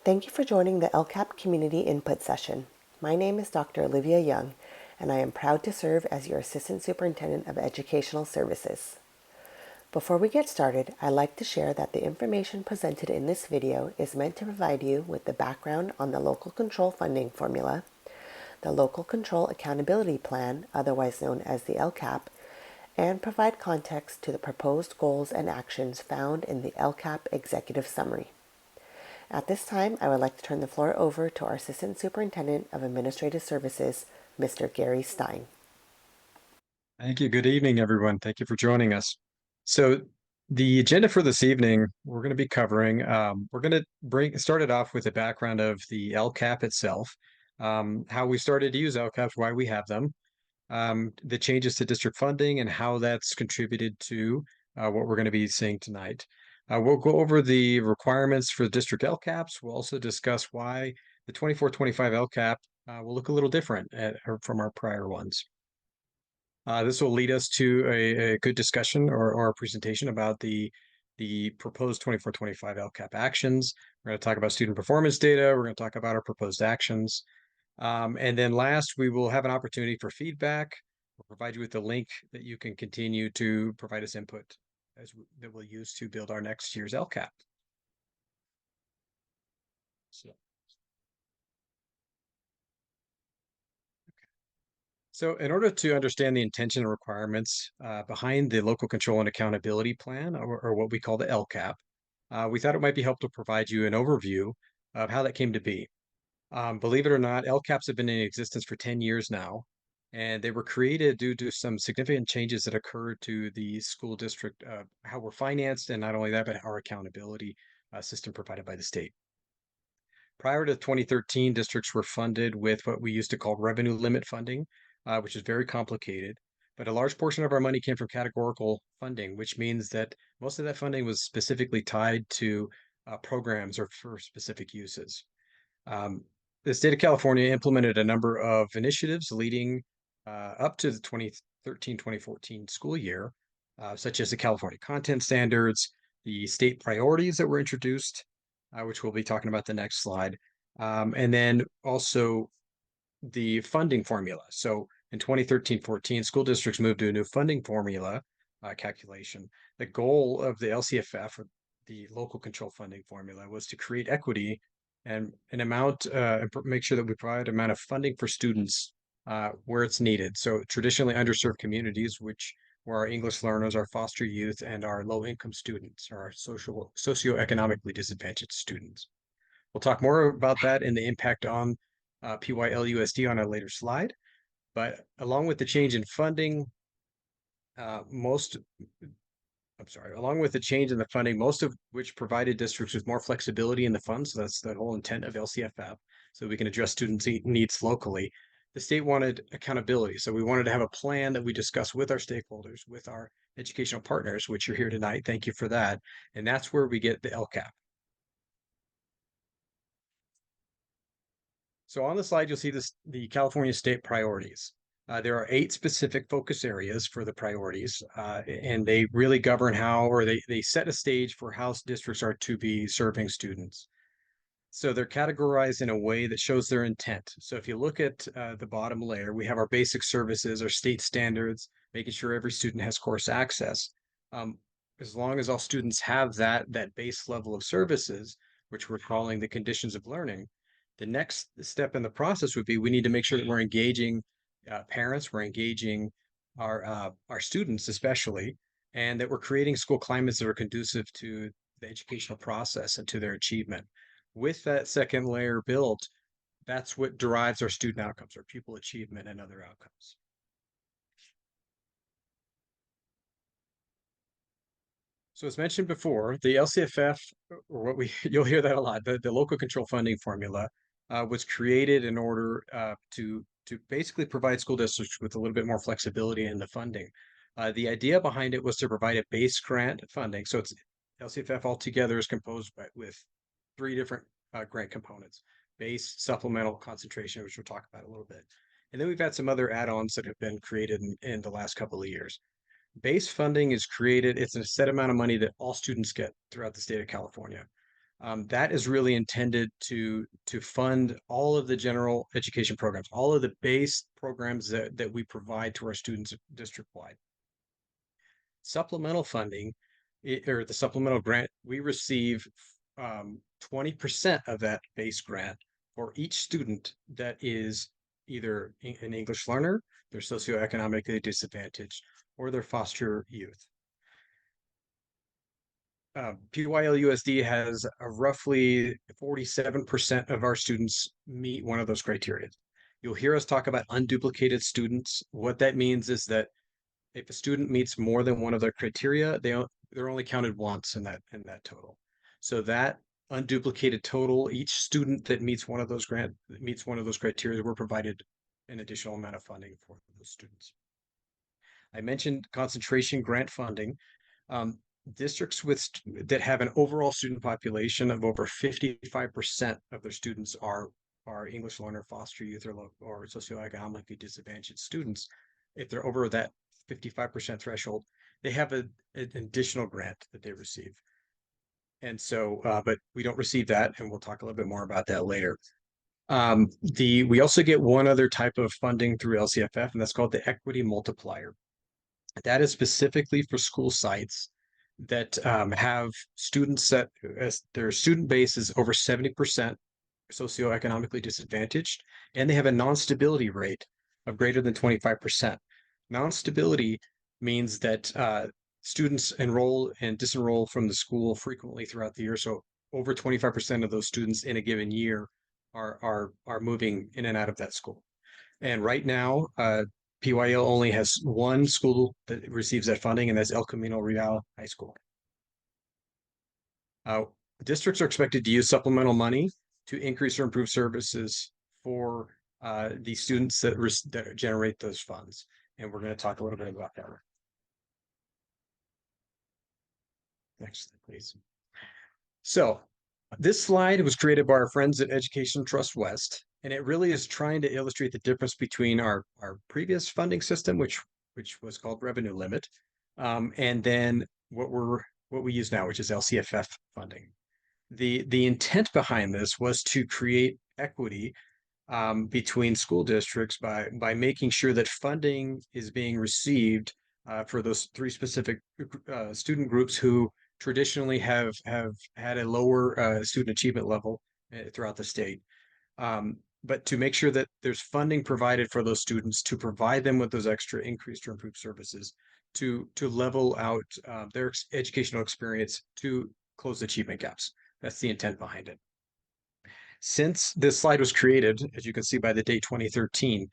Thank you for joining the LCAP Community Input Session. My name is Dr. Olivia Yaung, and I am proud to serve as your Assistant Superintendent of Educational Services. Before we get started, I'd like to share that the information presented in this video is meant to provide you with the background on the Local Control Funding Formula, the Local Control Accountability Plan, otherwise known as the LCAP, and provide context to the proposed goals and actions found in the LCAP Executive Summary. At this time, I would like to turn the floor over to our Assistant Superintendent of Administrative Services, Mr. Gary Stine. Thank you. Good evening, everyone. Thank you for joining us. So the agenda for this evening, we're going to be covering, we're going to start it off with a background of the LCAP itself, how we started to use LCAPs, why we have them, the changes to district funding and how that's contributed to what we're going to be seeing tonight. We'll go over the requirements for district LCAPs. We'll also discuss why the 24-25 LCAP will look a little different from our prior ones. This will lead us to a good discussion or a presentation about the proposed 24-25 LCAP actions. We're going to talk about student performance data. We're going to talk about our proposed actions. And then last, we will have an opportunity for feedback. We'll provide you with the link that you can continue to provide us input that we'll use to build our next year's LCAP. So in order to understand the intention and requirements behind the Local Control and Accountability Plan, or what we call the LCAP, we thought it might be helpful to provide you an overview of how that came to be. Believe it or not, LCAPs have been in existence for 10 years now, and they were created due to some significant changes that occurred to the school district, how we're financed, and not only that, but our accountability system provided by the state. Prior to 2013, districts were funded with what we used to call revenue limit funding, which is very complicated. But a large portion of our money came from categorical funding, which means that most of that funding was specifically tied to programs or for specific uses. The state of California implemented a number of initiatives leading up to the 2013-2014 school year, such as the California content standards, the state priorities that were introduced, which we'll be talking about the next slide, and then also the funding formula. So in 2013-14, school districts moved to a new funding formula calculation. The goal of the LCFF, or the local control funding formula, was to create equity and an amount, and make sure that we provide an amount of funding for students where it's needed. So traditionally underserved communities, which were our English learners, our foster youth, and our low-income students, or our socioeconomically disadvantaged students. We'll talk more about that and the impact on PYLUSD on a later slide. But along with the change in funding, along with the change in the funding, most of which provided districts with more flexibility in the funds. So that's the whole intent of LCFF, so we can address students' needs locally. The state wanted accountability. So we wanted to have a plan that we discuss with our stakeholders, with our educational partners, which you're here tonight. Thank you for that. And that's where we get the LCAP. So on the slide, you'll see the California state priorities. There are 8 specific focus areas for the priorities, and they really govern how, or they set a stage for how districts are to be serving students. So they're categorized in a way that shows their intent. So if you look at the bottom layer, we have our basic services, our state standards, making sure every student has course access. As long as all students have that base level of services, which we're calling the conditions of learning, the next step in the process would be we need to make sure that we're engaging parents, we're engaging our students especially, and that we're creating school climates that are conducive to the educational process and to their achievement. With that second layer built, that's what derives our student outcomes, our pupil achievement, and other outcomes. So as mentioned before, the LCFF, or you'll hear that a lot, the local control funding formula was created in order to basically provide school districts with a little bit more flexibility in the funding. The idea behind it was to provide a base grant funding. So it's LCFF altogether is composed with 3 different grant components: base, supplemental, concentration, which we'll talk about a little bit. And then we've had some other add-ons that have been created in the last couple of years. Base funding is created. It's a set amount of money that all students get throughout the state of California. That is really intended to fund all of the general education programs, all of the base programs that we provide to our students district-wide. Supplemental funding, or the supplemental grant, we receive 20% of that base grant for each student that is either an English learner, they're socioeconomically disadvantaged, or they're foster youth. PYLUSD has roughly 47% of our students meet one of those criteria. You'll hear us talk about unduplicated students. What that means is that if a student meets more than one of their criteria, they're only counted once in that total. So that unduplicated total, each student that meets one of those criteria, we're provided an additional amount of funding for those students. I mentioned concentration grant funding. Districts that have an overall student population of over 55% of their students are English learner, foster youth, or socioeconomically disadvantaged students. If they're over that 55% threshold, they have an additional grant that they receive. And so, but we don't receive that, and we'll talk a little bit more about that later. We also get one other type of funding through LCFF, and that's called the equity multiplier. That is specifically for school sites that have students that as their student base is over 70% socioeconomically disadvantaged, and they have a non-stability rate of greater than 25%. Non-stability means that students enroll and disenroll from the school frequently throughout the year. So over 25% of those students in a given year are moving in and out of that school. And right now, PYL only has one school that receives that funding, and that's El Camino Real High School. Districts are expected to use supplemental money to increase or improve services for the students that generate those funds. And we're going to talk a little bit about that. Next, please. So this slide was created by our friends at Education Trust West, and it really is trying to illustrate the difference between our previous funding system, which was called revenue limit, and then what we use now, which is LCFF funding. The intent behind this was to create equity between school districts by making sure that funding is being received for those three specific student groups who traditionally have had a lower student achievement level throughout the state. But to make sure that there's funding provided for those students to provide them with those extra increased or improved services to level out their educational experience to close achievement gaps. That's the intent behind it. Since this slide was created, as you can see by the date 2013,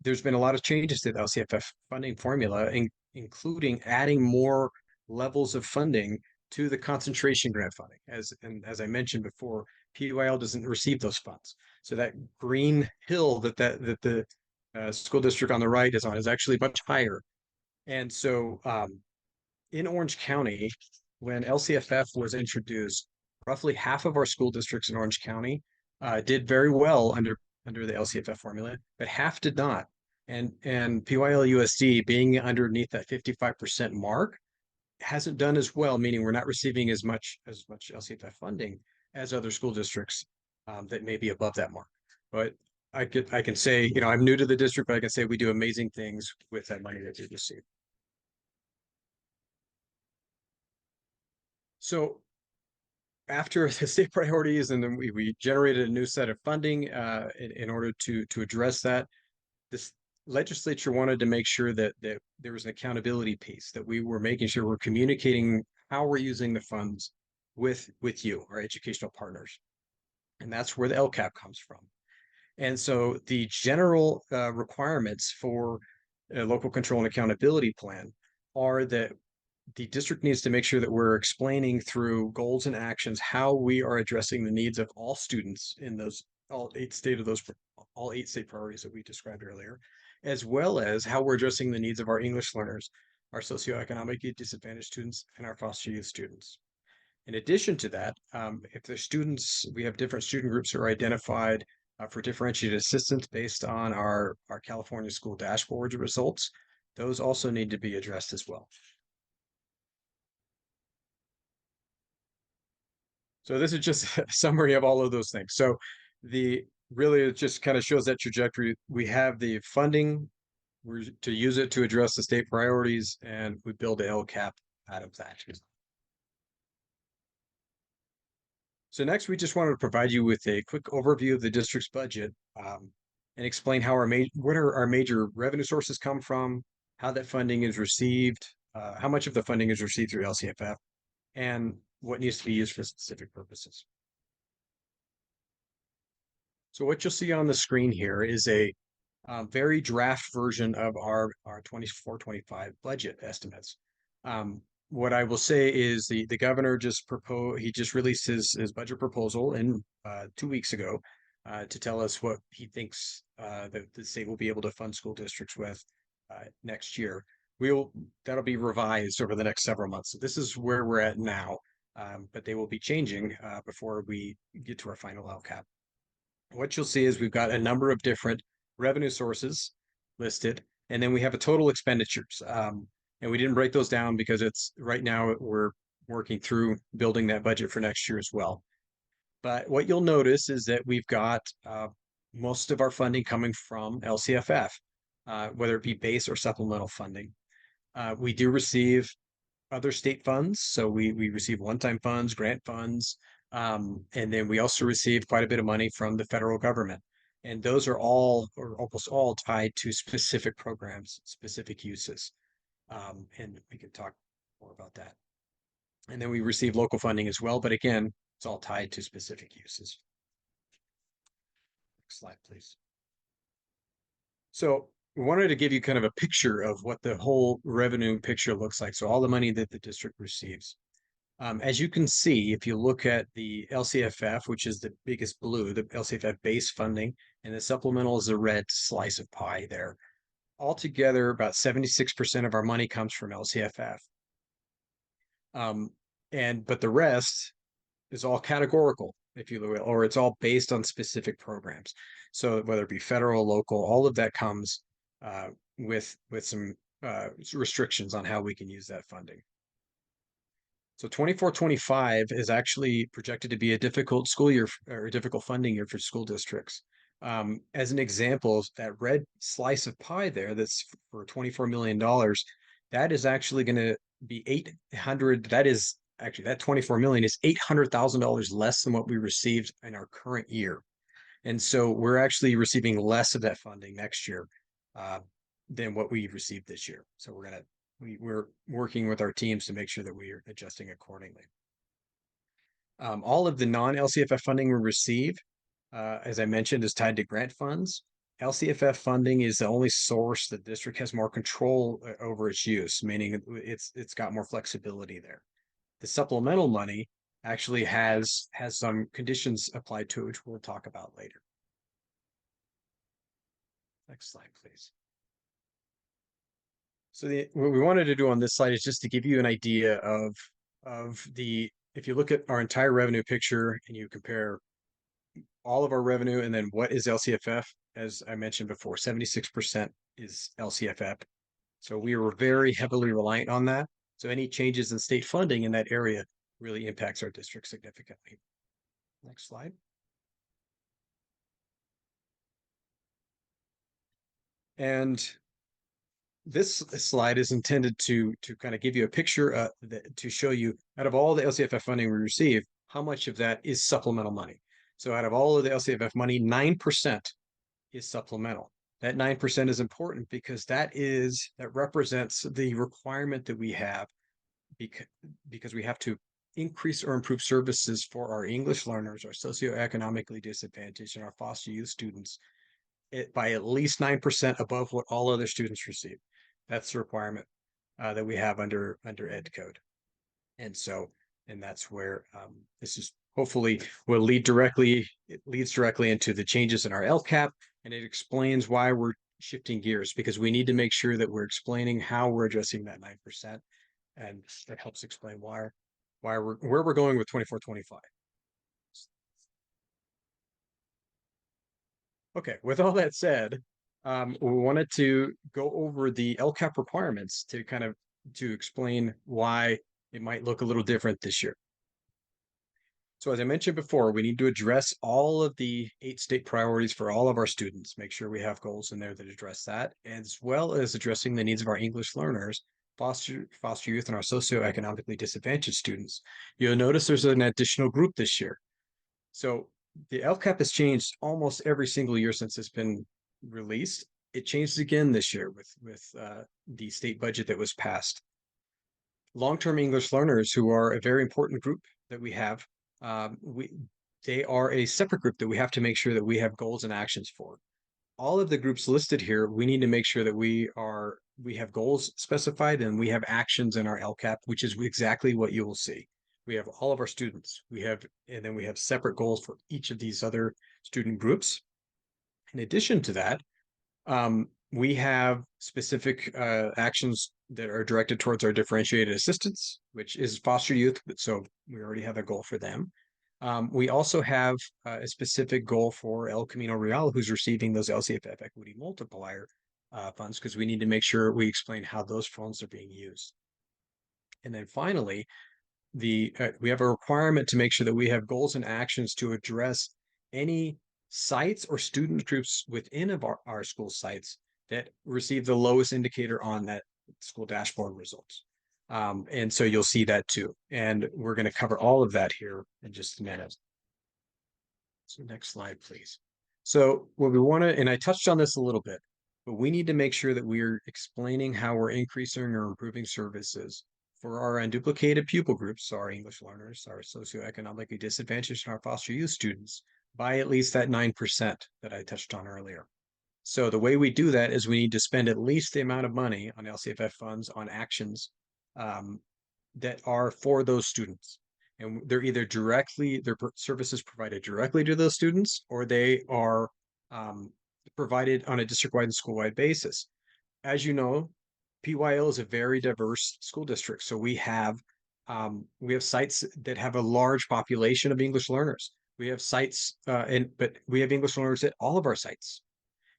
there's been a lot of changes to the LCFF funding formula, including adding more levels of funding to the concentration grant funding. As I mentioned before, PYL doesn't receive those funds. So that green hill that the school district on the right is on is actually much higher. And so in Orange County, when LCFF was introduced, roughly half of our school districts in Orange County did very well under the LCFF formula, but half did not. And PYL USD being underneath that 55% mark hasn't done as well, meaning we're not receiving as much LCFF funding as other school districts that may be above that mark. But I can say, I'm new to the district, but I can say we do amazing things with that money that we receive. So after the state priorities, and then we generated a new set of funding in order to address that. This legislature wanted to make sure that there was an accountability piece, that we were making sure we're communicating how we're using the funds with you, our educational partners. And that's where the LCAP comes from. And so the general requirements for a local control and accountability plan are that the district needs to make sure that we're explaining through goals and actions how we are addressing the needs of all students in all eight state priorities that we described earlier, as well as how we're addressing the needs of our English learners, our socioeconomically disadvantaged students, and our foster youth students. In addition to that, if the students, we have different student groups who are identified for differentiated assistance based on our California school dashboard results. Those also need to be addressed as well. So this is just a summary of all of those things. So the really it just kind of shows that trajectory. We have the funding to use it to address the state priorities, and we build a LCAP out of that. So next, we just wanted to provide you with a quick overview of the district's budget and explain how what are our major revenue sources come from, how that funding is received, how much of the funding is received through LCFF, and what needs to be used for specific purposes. So what you'll see on the screen here is a very draft version of our 24-25 budget estimates. What I will say is the governor he just released his budget proposal in 2 weeks ago to tell us what he thinks the state will be able to fund school districts with next year. That'll be revised over the next several months. So this is where we're at now, but they will be changing before we get to our final LCAP. What you'll see is we've got a number of different revenue sources listed, and then we have a total expenditures. And we didn't break those down because it's right now we're working through building that budget for next year as well. But what you'll notice is that we've got most of our funding coming from LCFF, whether it be base or supplemental funding. We do receive other state funds. So we receive one-time funds, grant funds, and then we also receive quite a bit of money from the federal government. And those are all or almost all tied to specific programs, specific uses. And we can talk more about that. And then we receive local funding as well, but again, it's all tied to specific uses. Next slide, please. So we wanted to give you kind of a picture of what the whole revenue picture looks like. So all the money that the district receives. As you can see, if you look at the LCFF, which is the biggest blue, the LCFF base funding, and the supplemental is the red slice of pie there. Altogether, about 76% of our money comes from LCFF. But the rest is all categorical, if you will, or it's all based on specific programs. So whether it be federal, local, all of that comes with some restrictions on how we can use that funding. So 24-25 is actually projected to be a difficult school year or a difficult funding year for school districts. As an example, that red slice of pie there that's for $24 million, that is actually going to be 800. That is actually that 24 million is $800,000 less than what we received in our current year. And so we're actually receiving less of that funding next year than what we received this year. So we're working with our teams to make sure that we are adjusting accordingly. All of the non-LCFF funding we receive, as I mentioned, is tied to grant funds. LCFF funding is the only source that the district has more control over its use, meaning it's got more flexibility there. The supplemental money actually has some conditions applied to it, which we'll talk about later. Next slide, please. So what we wanted to do on this slide is just to give you an idea of if you look at our entire revenue picture and you compare all of our revenue and then what is LCFF, as I mentioned before, 76% is LCFF. So we were very heavily reliant on that. So any changes in state funding in that area really impacts our district significantly. Next slide. And this slide is intended to kind of give you a picture to show you out of all the LCFF funding we receive, how much of that is supplemental money. So out of all of the LCFF money, 9% is supplemental. That 9% is important because that represents the requirement that we have because we have to increase or improve services for our English learners, our socioeconomically disadvantaged, and our foster youth students by at least 9% above what all other students receive. That's the requirement that we have under Ed Code. And that's where this is hopefully will leads directly into the changes in our LCAP, and it explains why we're shifting gears because we need to make sure that we're explaining how we're addressing that 9%, and that helps explain where we're going with 24-25. Okay, with all that said, we wanted to go over the LCAP requirements to explain why it might look a little different this year. So as I mentioned before, we need to address all of the 8 state priorities for all of our students. Make sure we have goals in there that address that, as well as addressing the needs of our English learners, foster youth, and our socioeconomically disadvantaged students. You'll notice there's an additional group this year. So the LCAP has changed almost every single year since it's been released. It changed again this year with the state budget that was passed. Long-term English learners, who are a very important group that we have, we they are a separate group that we have to make sure that we have goals and actions for. All of the groups listed here, we need to make sure that we have goals specified and we have actions in our LCAP, which is exactly what you will see. We have all of our students. And then we have separate goals for each of these other student groups. In addition to that, we have specific actions that are directed towards our differentiated assistance, which is foster youth. So we already have a goal for them. We also have a specific goal for El Camino Real, who's receiving those LCFF equity multiplier funds, because we need to make sure we explain how those funds are being used. And then finally, we have a requirement to make sure that we have goals and actions to address any sites or student groups within of our school sites that receive the lowest indicator on that school dashboard results. And so you'll see that too. And we're going to cover all of that here in just a minute. So next slide, please. So what we want to, and I touched on this a little bit, but we need to make sure that we're explaining how we're increasing or improving services for our unduplicated pupil groups, so our English learners, our socioeconomically disadvantaged, and our foster youth students by at least that 9% that I touched on earlier. So the way we do that is we need to spend at least the amount of money on LCFF funds on actions that are for those students. And they're either their services provided directly to those students, or they are provided on a district-wide and school-wide basis. As you know, PYL is a very diverse school district. So we have sites that have a large population of English learners. We have sites, but we have English learners at all of our sites.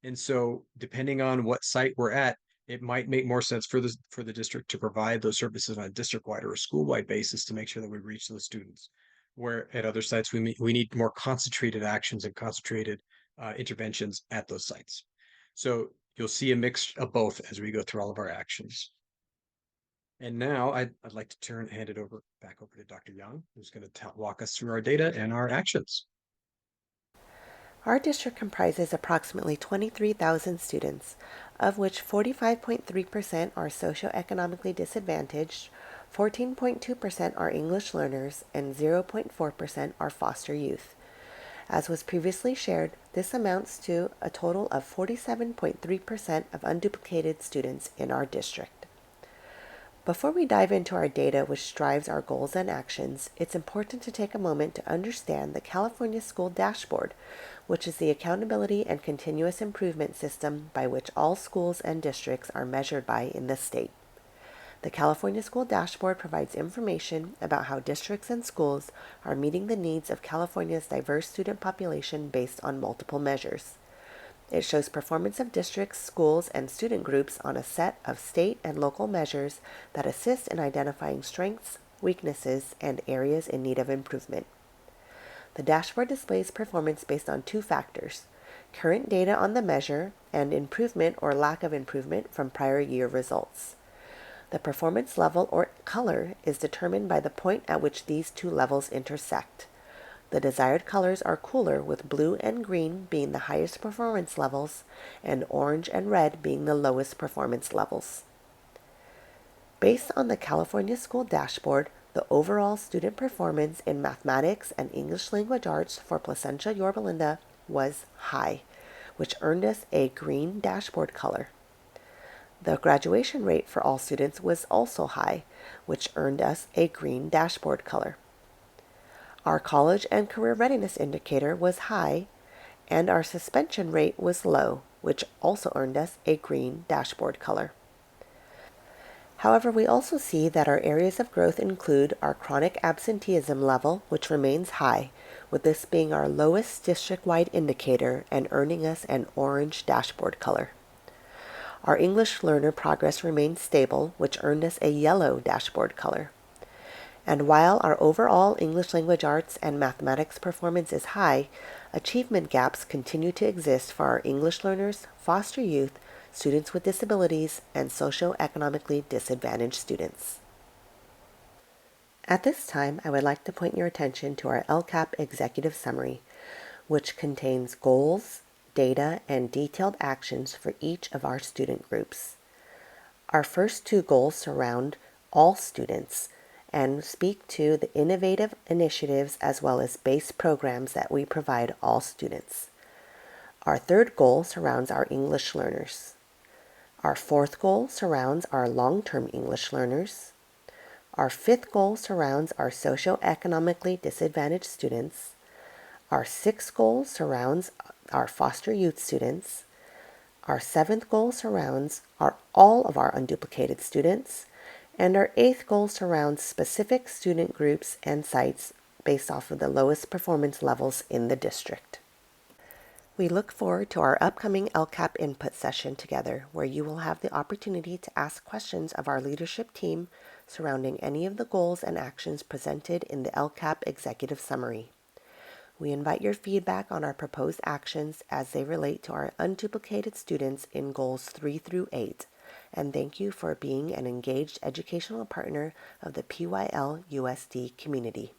And so depending on what site we're at, it might make more sense for the district to provide those services on a district-wide or a school-wide basis to make sure that we reach those students. Where at other sites, we need more concentrated actions and concentrated interventions at those sites. So you'll see a mix of both as we go through all of our actions. And now I'd like to hand it back over to Dr. Yaung, who's going to walk us through our data and our actions. Our district comprises approximately 23,000 students, of which 45.3% are socioeconomically disadvantaged, 14.2% are English learners, and 0.4% are foster youth. As was previously shared, this amounts to a total of 47.3% of unduplicated students in our district. Before we dive into our data, which drives our goals and actions, it's important to take a moment to understand the California School Dashboard, which is the accountability and continuous improvement system by which all schools and districts are measured by in the state. The California School Dashboard provides information about how districts and schools are meeting the needs of California's diverse student population based on multiple measures. It shows performance of districts, schools, and student groups on a set of state and local measures that assist in identifying strengths, weaknesses, and areas in need of improvement. The dashboard displays performance based on 2 factors: current data on the measure and improvement or lack of improvement from prior year results. The performance level or color is determined by the point at which these 2 levels intersect. The desired colors are cooler, with blue and green being the highest performance levels and orange and red being the lowest performance levels. Based on the California School Dashboard, the overall student performance in mathematics and English language arts for Placentia-Yorba was high, which earned us a green dashboard color. The graduation rate for all students was also high, which earned us a green dashboard color. Our college and career readiness indicator was high, and our suspension rate was low, which also earned us a green dashboard color. However, we also see that our areas of growth include our chronic absenteeism level, which remains high, with this being our lowest district-wide indicator and earning us an orange dashboard color. Our English learner progress remained stable, which earned us a yellow dashboard color. And while our overall English language arts and mathematics performance is high, achievement gaps continue to exist for our English learners, foster youth, students with disabilities, and socioeconomically disadvantaged students. At this time, I would like to point your attention to our LCAP Executive Summary, which contains goals, data, and detailed actions for each of our student groups. Our first two goals surround all students and speak to the innovative initiatives as well as base programs that we provide all students. Our third goal surrounds our English learners. Our fourth goal surrounds our long-term English learners. Our fifth goal surrounds our socioeconomically disadvantaged students. Our sixth goal surrounds our foster youth students. Our seventh goal surrounds all of our unduplicated students. And our eighth goal surrounds specific student groups and sites based off of the lowest performance levels in the district. We look forward to our upcoming LCAP input session together, where you will have the opportunity to ask questions of our leadership team surrounding any of the goals and actions presented in the LCAP Executive Summary. We invite your feedback on our proposed actions as they relate to our unduplicated students in goals 3 through 8, and thank you for being an engaged educational partner of the PYL USD community.